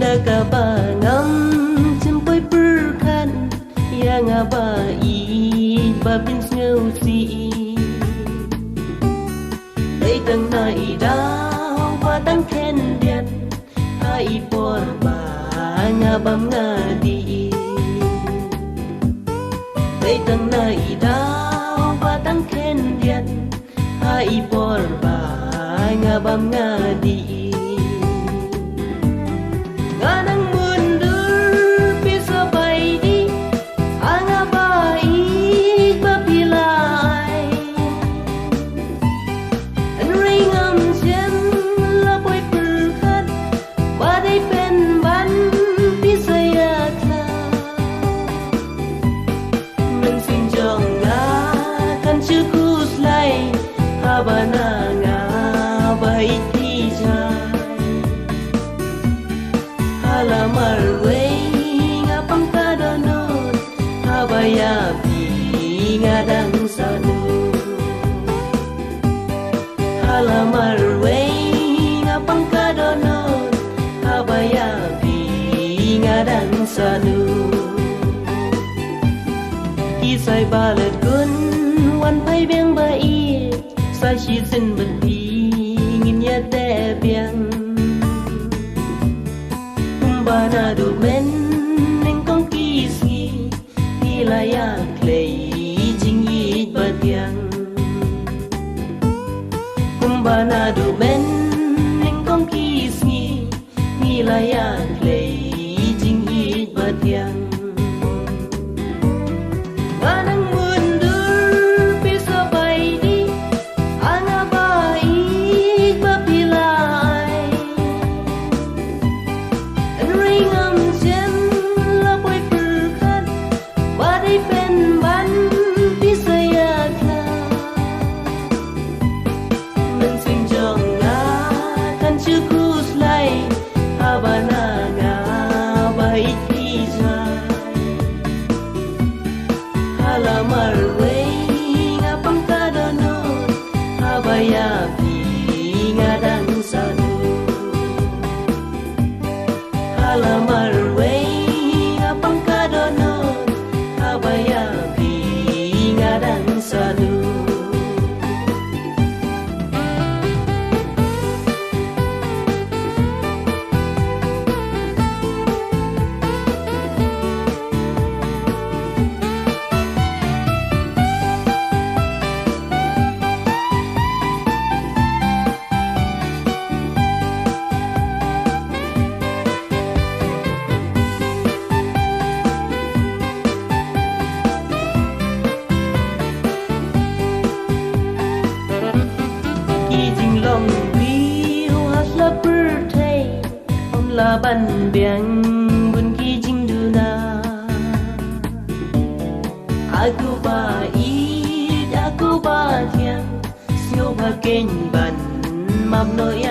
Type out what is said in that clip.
daga ba ngam chimpai perkan yang abai babin ngau si dei tang nai dao ba tang ken dian hai por ba ngabam ngadi dei tang nai dao ba tang ken dian hai por ba ngabam ngadi nganang mundur bisa baidi angabai papilai an ringam chen la boy perkat badai pen ban bisa yakla men sinjong nga kan chukus lai habana nga bai halamar wei ngapang kadonot habaya pi ngadang sanu halamar wei ngapang kadonot habaya pi ngadang sanu kisai balet gun wan pai beng bai sai shi sin ben pi ngin ya te biang bana du men neng kong kisi hilaya klei jing yi batiang kumbana du men neng kong kisi hilaya klei jing yi batiang anang mundur bisa baidi angabai papilai ringam chen la boy perkat badai pen ban bisa yakla men sinjong nga kan chukus lai habana nga bai kijai halamar wei ngapang kadonot habaya pi ngadang sanu halamar wei ngapang kadonot habaya pi ngadang sanu long view has la birthday on la ban biang bun ki jing du na aku ba thiang siêu ba kênh ban mam nội